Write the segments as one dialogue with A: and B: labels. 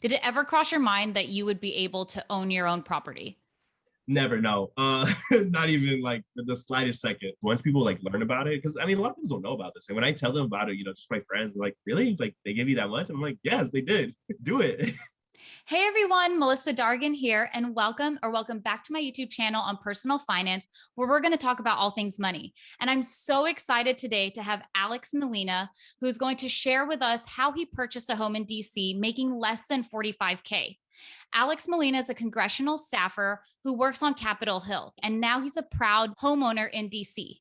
A: Did it ever cross your mind that you would be able to own your own property?
B: Never know. Not even like for the slightest second. Once people like learn about it, because I mean, a lot of people don't know about this. And when I tell them about it, just my friends, like, really? Like, they give you that much? I'm like, yes, they did. Do it.
A: Hey everyone, Melissa Dargan here, and welcome back to my YouTube channel on personal finance, where we're going to talk about all things money. And I'm so excited today to have Alex Molina, who's going to share with us how he purchased a home in DC, making less than 45K. Alex Molina is a congressional staffer who works on Capitol Hill, and now he's a proud homeowner in DC.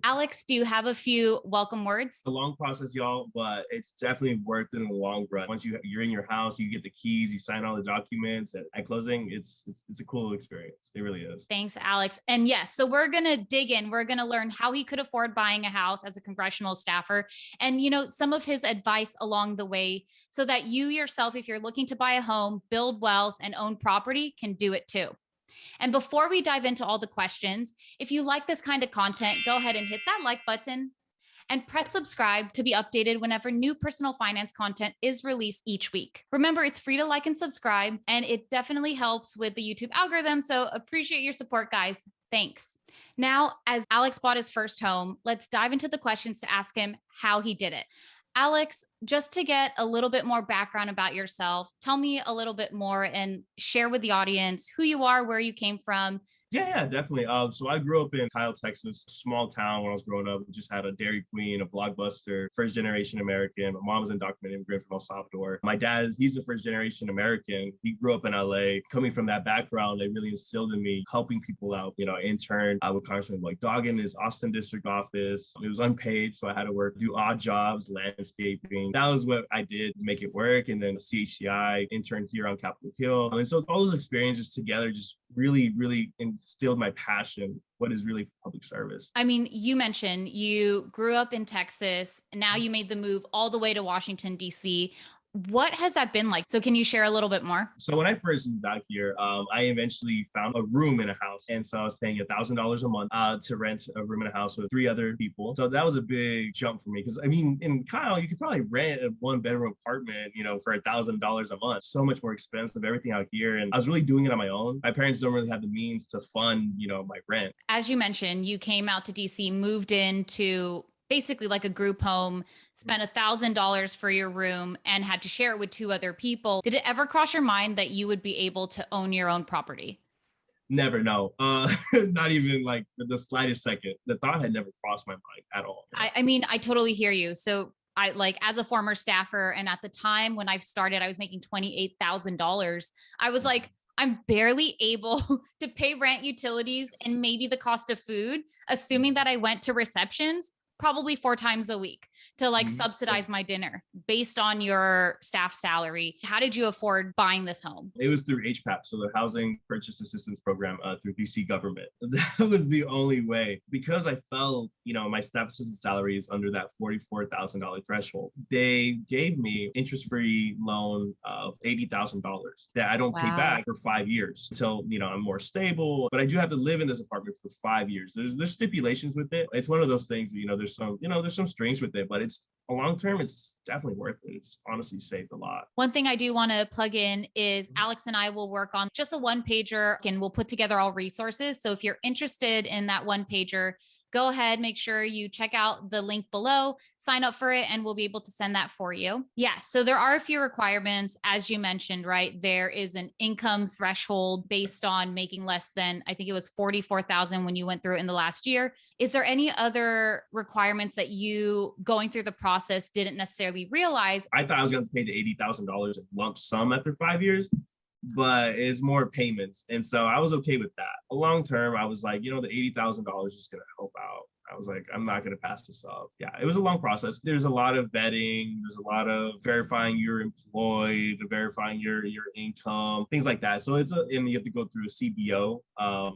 A: Alex, do you have a few welcome words?
B: A long process, y'all, but it's definitely worth it in the long run. Once you're in your house, you get the keys, you sign all the documents. At closing, it's a cool experience. It really is.
A: Thanks, Alex. And yes, so we're going to dig in. We're going to learn how he could afford buying a house as a congressional staffer and, some of his advice along the way so that you yourself, if you're looking to buy a home, build wealth, and own property, can do it too. And before we dive into all the questions, if you like this kind of content, go ahead and hit that like button and press subscribe to be updated whenever new personal finance content is released each week. Remember, it's free to like and subscribe, and it definitely helps with the YouTube algorithm. So appreciate your support, guys. Thanks. Now, as Alex bought his first home, let's dive into the questions to ask him how he did it. Alex, just to get a little bit more background about yourself, tell me a little bit more and share with the audience who you are, where you came from.
B: Yeah, definitely. So I grew up in Kyle, Texas, small town when I was growing up. We just had a Dairy Queen, a Blockbuster, first generation American. My mom was an undocumented immigrant from El Salvador. My dad, he's a first generation American. He grew up in LA. Coming from that background, they really instilled in me helping people out. I interned with Congressman like Dog in his Austin district office. It was unpaid, so I had to do odd jobs, landscaping. That was what I did to make it work. And then CHCI interned here on Capitol Hill. And so all those experiences together just really instilled my passion, what is really public service.
A: I mean, you mentioned you grew up in Texas, and now you made the move all the way to Washington, D.C. What has that been like? So can you share a little bit more?
B: So when I first moved out here, I eventually found a room in a house. And so I was paying $1,000 a month to rent a room in a house with 3 other people. So that was a big jump for me. Because I mean, in Kyle, you could probably rent a 1 bedroom apartment, for $1,000 a month. So much more expensive, everything out here. And I was really doing it on my own. My parents don't really have the means to fund, my rent.
A: As you mentioned, you came out to DC, moved into basically like a group home, spent $1,000 for your room and had to share it with 2 other people. Did it ever cross your mind that you would be able to own your own property?
B: Never know. Not even like for the slightest second. The thought had never crossed my mind at all.
A: I mean, I totally hear you. So I like as a former staffer, and at the time when I started, I was making $28,000. I was like, I'm barely able to pay rent, utilities, and maybe the cost of food, assuming that I went to receptions probably 4 times a week to like subsidize my dinner based on your staff salary. How did you afford buying this home?
B: It was through HPAP, so the Housing Purchase Assistance Program through DC government. That was the only way because I felt, my staff assistant salary is under that $44,000 threshold. They gave me interest-free loan of $80,000 that I don't pay back for 5 years until, I'm more stable. But I do have to live in this apartment for 5 years. There's stipulations with it. It's one of those things that, there's some strings with it, but it's long term, it's definitely worth it. It's honestly saved a lot.
A: One thing I do want to plug in is Alex and I will work on just a 1-pager and we'll put together all resources. So if you're interested in that 1-pager, go ahead, make sure you check out the link below, sign up for it, and we'll be able to send that for you. Yes, so there are a few requirements, as you mentioned, right? There is an income threshold based on making less than, I think it was 44,000 when you went through it in the last year. Is there any other requirements that you going through the process didn't necessarily realize?
B: I thought I was going to pay the $80,000 in lump sum after 5 years, but it's more payments. And so I was okay with that. Long term, I was like, the $80,000 is going to help out. I was like, I'm not going to pass this up. Yeah, it was a long process. There's a lot of vetting. There's a lot of verifying you're employed, verifying your income, things like that. So and you have to go through a CBO,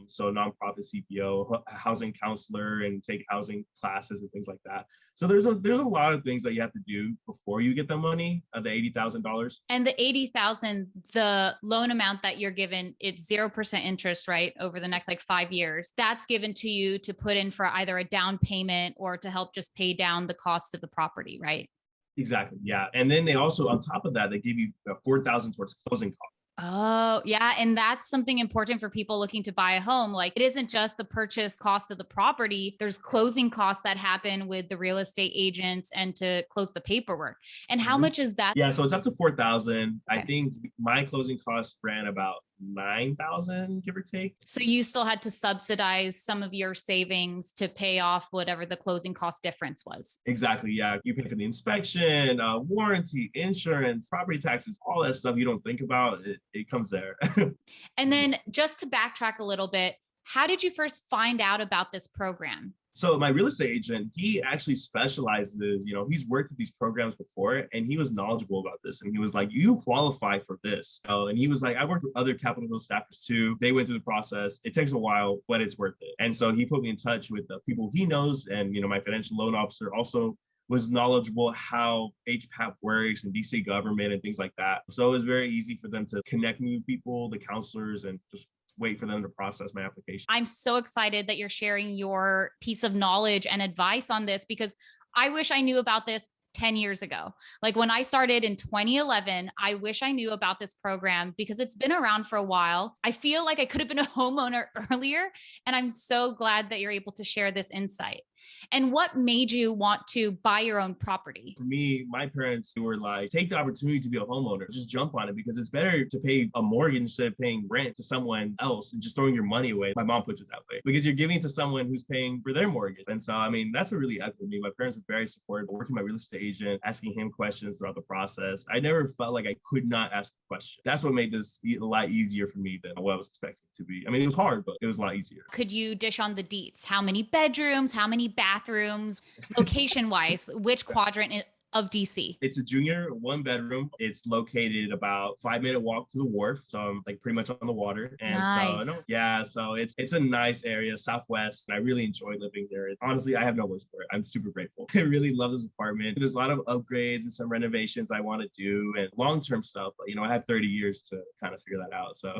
B: so a nonprofit CBO, housing counselor, and take housing classes and things like that. So there's a lot of things that you have to do before you get the money, the $80,000.
A: And the 80,000, the loan amount that you're given, it's 0% interest, right? Over the next like 5 years, that's given to you to put in for either a down payment or to help just pay down the cost of the property, right?
B: Exactly. Yeah. And then they also, on top of that, they give you 4,000 towards closing costs.
A: Oh, yeah. And that's something important for people looking to buy a home. Like it isn't just the purchase cost of the property. There's closing costs that happen with the real estate agents and to close the paperwork. And how
B: Mhm.
A: much is that?
B: Yeah, so it's up to 4,000. I
A: Okay.
B: think my closing costs ran about 9,000, give or take.
A: So you still had to subsidize some of your savings to pay off whatever the closing cost difference was.
B: Exactly. Yeah. You pay for the inspection, warranty, insurance, property taxes, all that stuff you don't think about. It comes there.
A: And then just to backtrack a little bit, how did you first find out about this program?
B: So my real estate agent, he actually specializes, he's worked with these programs before and he was knowledgeable about this. And he was like, you qualify for this. And he was like, I worked with other Capitol Hill staffers too. They went through the process. It takes a while, but it's worth it. And so he put me in touch with the people he knows. And, my financial loan officer also was knowledgeable how HPAP works and DC government and things like that. So it was very easy for them to connect me with people, the counselors, and just wait for them to process my application.
A: I'm so excited that you're sharing your piece of knowledge and advice on this because I wish I knew about this 10 years ago. Like when I started in 2011, I wish I knew about this program because it's been around for a while. I feel like I could have been a homeowner earlier, and I'm so glad that you're able to share this insight. And what made you want to buy your own property?
B: For me, my parents were like, take the opportunity to be a homeowner, just jump on it because it's better to pay a mortgage instead of paying rent to someone else and just throwing your money away. My mom puts it that way because you're giving it to someone who's paying for their mortgage. And so, that's what really echoed me. My parents were very supportive, working with my real estate agent, asking him questions throughout the process. I never felt like I could not ask a question. That's what made this a lot easier for me than what I was expecting it to be. It was hard, but it was a lot easier.
A: Could you dish on the deets? How many bedrooms? How many bathrooms? Location wise, which quadrant of DC?
B: It's a junior 1 bedroom. It's located about 5 minute walk to the wharf. So I'm like pretty much on the water. And
A: Nice.
B: so, no, yeah, so it's a nice area, Southwest. I really enjoy living there. Honestly, I have no words for it. I'm super grateful. I really love this apartment. There's a lot of upgrades and some renovations I want to do and long-term stuff. But, I have 30 years to kind of figure that out. So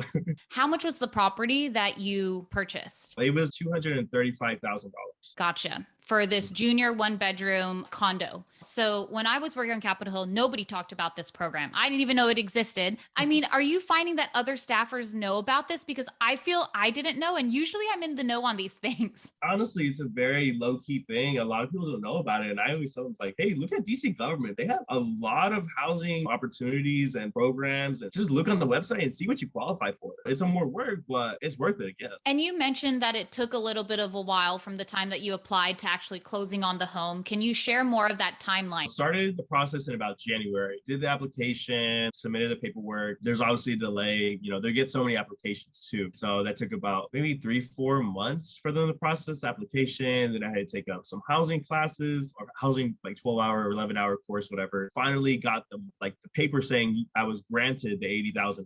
A: How much was the property that you purchased?
B: it was $235,000.
A: Gotcha. For this junior 1 bedroom condo. So when I was working on Capitol Hill, nobody talked about this program. I didn't even know it existed. Are you finding that other staffers know about this? Because I feel I didn't know. And usually I'm in the know on these things.
B: Honestly, it's a very low-key thing. A lot of people don't know about it. And I always tell them like, hey, look at DC government. They have a lot of housing opportunities and programs. And just look on the website and see what you qualify for. It's some more work, but it's worth it again.
A: And you mentioned that it took a little bit of a while from the time that you applied to actually closing on the home. Can you share more of that timeline?
B: Started the process in about January, did the application, submitted the paperwork. There's obviously a delay. They get so many applications too. So that took about maybe 3-4 months for them to process the application. Then I had to take up some housing classes or housing like 12-hour or 11-hour course, whatever. Finally got the paper saying I was granted the $80,000.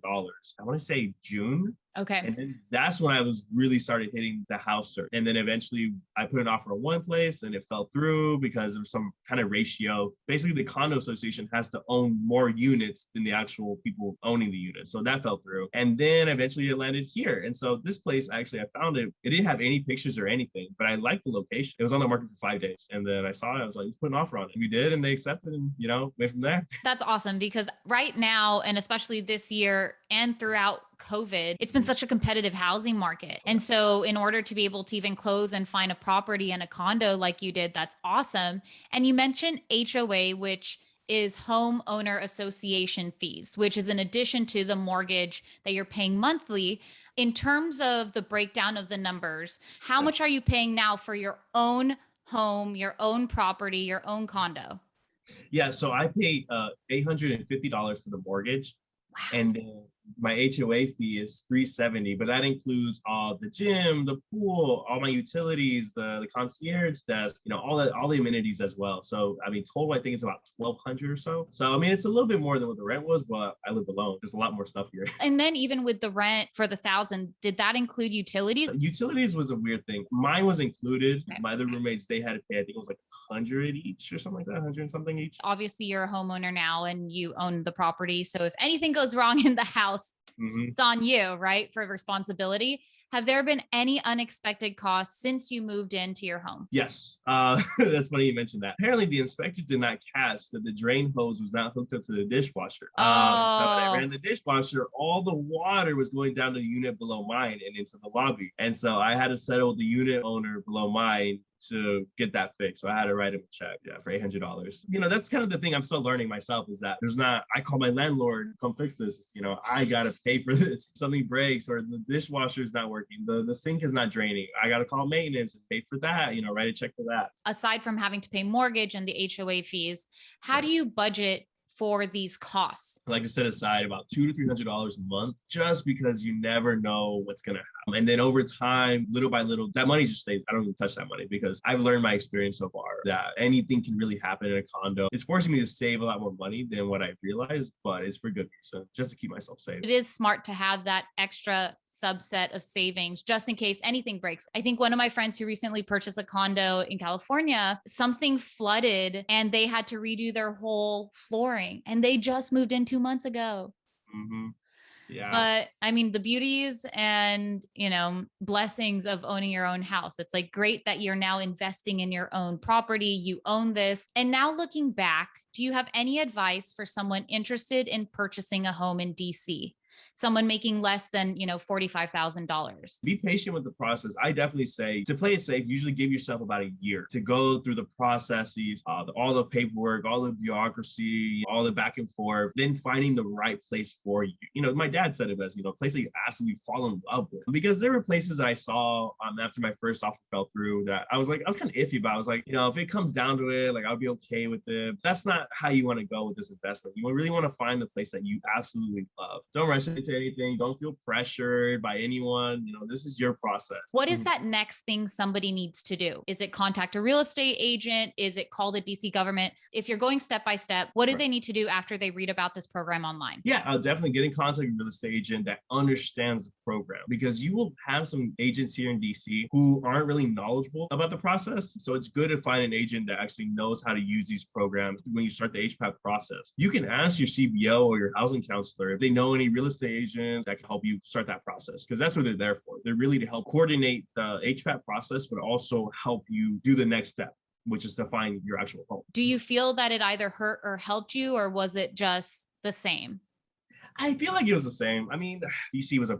B: I want to say June.
A: Okay.
B: And then that's when I was really started hitting the house search. And then eventually I put an offer on one place and it fell through because of some kind of ratio. Basically, the condo association has to own more units than the actual people owning the units. So that fell through. And then eventually it landed here. And so this place, actually, I found it. It didn't have any pictures or anything, but I liked the location. It was on the market for 5 days. And then I saw it. I was like, let's put an offer on it. We did, and they accepted and, went from there.
A: That's awesome because right now, and especially this year and throughout COVID, it's been such a competitive housing market. And so in order to be able to even close and find a property and a condo like you did, that's awesome. And you mentioned HOA, which is homeowner association fees, which is in addition to the mortgage that you're paying monthly. In terms of the breakdown of the numbers, how much are you paying now for your own home, your own property, your own condo?
B: Yeah, so I pay $850 for the mortgage. Wow. And then my HOA fee is $370, but that includes the gym, the pool, all my utilities, the concierge desk, all the amenities as well. So total I think it's about $1,200 or so. So it's a little bit more than what the rent was, but I live alone. There's a lot more stuff here.
A: And then even with the rent for the 1,000, did that include utilities?
B: Utilities was a weird thing. Mine was included. Okay. My other roommates, they had to pay, I think it was like 100 each or something like that, 100 and something each.
A: Obviously you're a homeowner now and you own the property. So if anything goes wrong in the house, it's on you, right? For responsibility. Have there been any unexpected costs since you moved into your home?
B: Yes, that's funny you mentioned that. Apparently, the inspector did not catch that the drain hose was not hooked up to the dishwasher. So when I
A: Oh,
B: ran the dishwasher, all the water was going down to the unit below mine and into the lobby. And so I had to settle with the unit owner below mine to get that fixed. So I had to write him a check, for $800. That's kind of the thing I'm still learning myself is that there's not, I call my landlord, come fix this. I got to pay for this. Something breaks or the dishwasher is not working. The sink is not draining. I got to call maintenance and pay for that, write a check for that.
A: aside from having to pay mortgage and the HOA fees, how do
B: Right.
A: you budget for these costs?
B: I like to set aside about $200 to $300 a month just because you never know what's going to happen. And then over time, little by little, that money just stays. I don't even touch that money because I've learned my experience so far that anything can really happen in a condo. It's forcing me to save a lot more money than what I realized, but it's for good reason, just to keep myself safe.
A: It is smart to have that extra subset of savings just in case anything breaks. I think one of my friends who recently purchased a condo in California, something flooded and they had to redo their whole flooring and they just moved in 2 months ago.
B: Mm-hmm. Yeah.
A: But I mean, the beauties and, blessings of owning your own house. It's like great that you're now investing in your own property. You own this. And now looking back, do you have any advice for someone interested in purchasing a home in DC? Someone making less than, $45,000.
B: Be patient with the process. I definitely say to play it safe, usually give yourself about a year to go through the processes, all the paperwork, all the bureaucracy, all the back and forth, then finding the right place for you. My dad said it best, a place that you absolutely fall in love with. Because there were places I saw after my first offer fell through that I was kind of iffy about. I was like, if it comes down to it, like I'll be okay with it. That's not how you want to go with this investment. You really want to find the place that you absolutely love. Don't rush into anything. Don't feel pressured by anyone. This is your process.
A: What is that next thing somebody needs to do? Is it contact a real estate agent? Is it call the DC government? If you're going step by step, what do they need to do after they read about this program online?
B: Yeah, I'll definitely get in contact with a real estate agent that understands the program because you will have some agents here in DC who aren't really knowledgeable about the process. So it's good to find an agent that actually knows how to use these programs when you start the HPAP process. You can ask your CBO or your housing counselor if they know any real estate agents that can help you start that process because that's what they're there for. They're really to help coordinate the HPAP process, but also help you do the next step, which is to find your actual home.
A: Do you feel that it either hurt or helped you, or was it just the same?
B: I feel like it was the same. I mean, DC was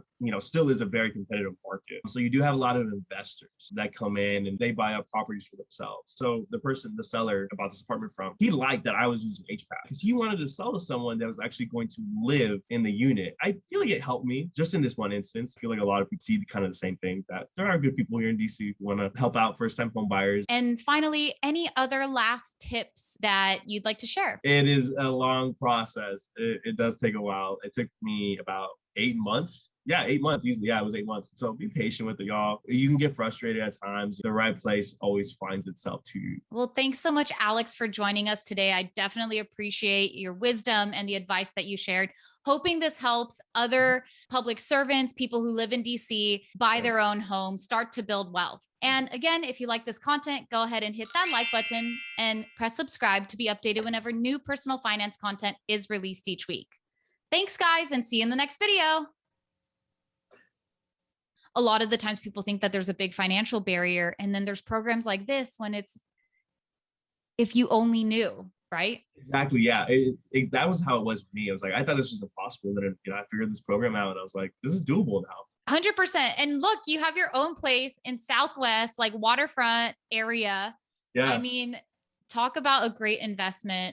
B: still is a very competitive market. So you do have a lot of investors that come in and they buy up properties for themselves. So the seller I bought this apartment from, he liked that I was using HPAC because he wanted to sell to someone that was actually going to live in the unit. I feel like it helped me just in this one instance. I feel like a lot of people see kind of the same thing, that there are good people here in DC who want to help out first-time home buyers.
A: And finally, any other last tips that you'd like to share?
B: It is a long process. It does take a while. It took me about 8 months. Yeah, 8 months easily. Yeah, it was 8 months. So be patient with it, y'all. You can get frustrated at times. The right place always finds itself to you.
A: Well, thanks so much, Alex, for joining us today. I definitely appreciate your wisdom and the advice that you shared. Hoping this helps other public servants, people who live in DC, buy their own home, start to build wealth. And again, if you like this content, go ahead and hit that like button and press subscribe to be updated whenever new personal finance content is released each week. Thanks, guys, and see you in the next video. A lot of the times people think that there's a big financial barrier, and then there's programs like this when it's, if you only knew, right?
B: Exactly. Yeah. That was how it was for me. It was like, I thought this was impossible. Then, I figured this program out and I was like, this is doable now.
A: 100%. And look, you have your own place in Southwest, like waterfront area.
B: Yeah.
A: I mean, talk about a great investment.